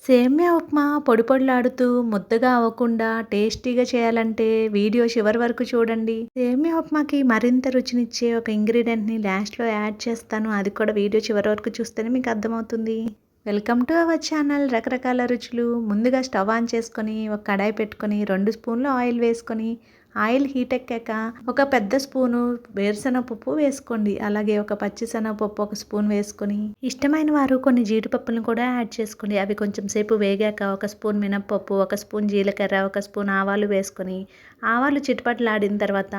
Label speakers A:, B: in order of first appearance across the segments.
A: సేమ్యా ఉప్మా పొడి పొడిలాడుతూ ముద్దగా అవ్వకుండా టేస్టీగా చేయాలంటే వీడియో చివరి వరకు చూడండి. సేమ్యా ఉప్మాకి మరింత రుచినిచ్చే ఒక ఇంగ్రీడియంట్ని లాస్ట్లో యాడ్ చేస్తాను. అది కూడా వీడియో చివరి వరకు చూస్తేనే మీకు అర్థమవుతుంది. వెల్కమ్ టు అవర్ ఛానల్ రకరకాల రుచులు. ముందుగా స్టవ్ ఆన్ చేసుకొని ఒక కడాయి పెట్టుకొని 2 స్పూన్లు ఆయిల్ వేసుకొని ఆయిల్ హీట్ ఎక్కాక ఒక పెద్ద స్పూను వేరుశనగపప్పు వేసుకోండి. అలాగే ఒక పచ్చిశనగపప్పు ఒక స్పూన్ వేసుకొని ఇష్టమైన వారు కొన్ని జీడిపప్పులను కూడా యాడ్ చేసుకోండి. అవి కొంచెం సేపు వేగాక ఒక స్పూన్ మినప్పప్పు, ఒక స్పూన్ జీలకర్ర, ఒక స్పూన్ ఆవాలు వేసుకొని ఆవాలు చిటపటలాడిన తర్వాత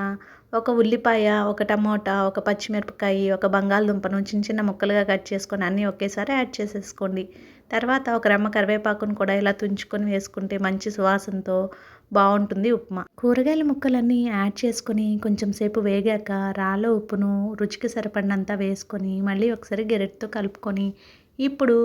A: ఒక ఉల్లిపాయ, ఒక టమోటా, ఒక పచ్చిమిరపకాయ, ఒక బంగాళదుంపను చిన్న చిన్న ముక్కలుగా కట్ చేసుకొని అన్నీ ఒకేసారి యాడ్ చేసేసుకోండి. తర్వాత ఒక రెమ్మ కరివేపాకును కూడా ఇలా తుంచుకొని వేసుకుంటే మంచి సువాసనతో బాగుంటుంది ఉప్మా. కూరగాయల ముక్కలన్నీ యాడ్ చేసుకొని కొంచెం సేపు వేగాక రాళ్ళ ఉప్పును రుచికి సరిపడినంత వేసుకొని మళ్ళీ ఒకసారి గెరెట్తో కలుపుకొని ఇప్పుడు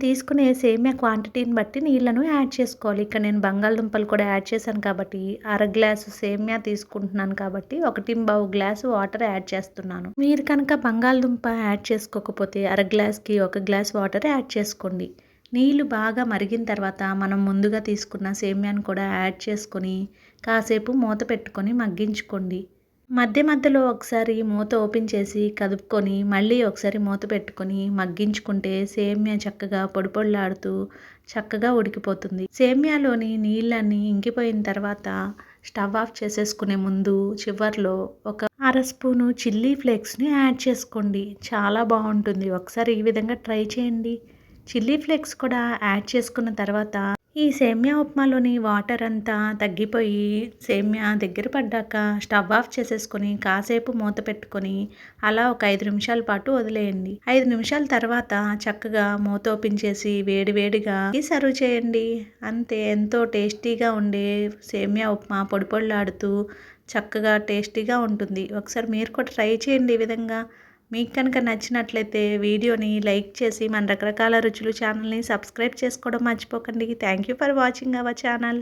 A: తీసుకునే సేమియా క్వాంటిటీని బట్టి నీళ్ళను యాడ్ చేసుకోవాలి. ఇక్కడ నేను బంగాళదుంపలు కూడా యాడ్ చేశాను కాబట్టి అర గ్లాసు సేమియా తీసుకుంటున్నాను కాబట్టి 1.25 గ్లాసు వాటర్ యాడ్ చేస్తున్నాను. మీరు కనుక బంగాళదుంప యాడ్ చేసుకోకపోతే అర గ్లాస్కి 1 గ్లాస్ వాటర్ యాడ్ చేసుకోండి. నీళ్లు బాగా మరిగిన తర్వాత మనం ముందుగా తీసుకున్న సేమ్యాను కూడా యాడ్ చేసుకొని కాసేపు మూత పెట్టుకొని మగ్గించుకోండి. మధ్య మధ్యలో ఒకసారి మూత ఓపెన్ చేసి కదుపుకొని మళ్ళీ ఒకసారి మూత పెట్టుకొని మగ్గించుకుంటే సేమ్యా చక్కగా పొడి పొడిలాడుతూ చక్కగా ఉడికిపోతుంది. సేమ్యాలోని నీళ్ళన్నీ ఇంకిపోయిన తర్వాత స్టవ్ ఆఫ్ చేసేసుకునే ముందు చివర్లో ఒక అర స్పూను చిల్లీ ఫ్లేక్స్ని యాడ్ చేసుకోండి. చాలా బాగుంటుంది. ఒకసారి ఈ విధంగా ట్రై చేయండి. చిల్లీ ఫ్లేక్స్ కూడా యాడ్ చేసుకున్న తర్వాత ఈ సేమ్యా ఉప్మాలోని వాటర్ అంతా తగ్గిపోయి సేమ్యా దగ్గర పడ్డాక స్టవ్ ఆఫ్ చేసేసుకొని కాసేపు మూత పెట్టుకొని అలా ఒక 5 నిమిషాల పాటు వదిలేయండి. 5 నిమిషాల తర్వాత చక్కగా మూత ఓపెన్ చేసి వేడి వేడిగా సర్వ్ చేయండి. అంతే, ఎంతో టేస్టీగా ఉండే సేమ్యా ఉప్మా పొడి పొడిలాడుతూ చక్కగా టేస్టీగా ఉంటుంది. ఒకసారి మీరు కూడా ట్రై చేయండి ఈ విధంగా. మీకు కనుక నచ్చినట్లయితే వీడియోని లైక్ చేసి మన రకరకాల రుచులు ఛానల్ని సబ్స్క్రైబ్ చేసుకోవడం మర్చిపోకండి. Thank you for watching our channel.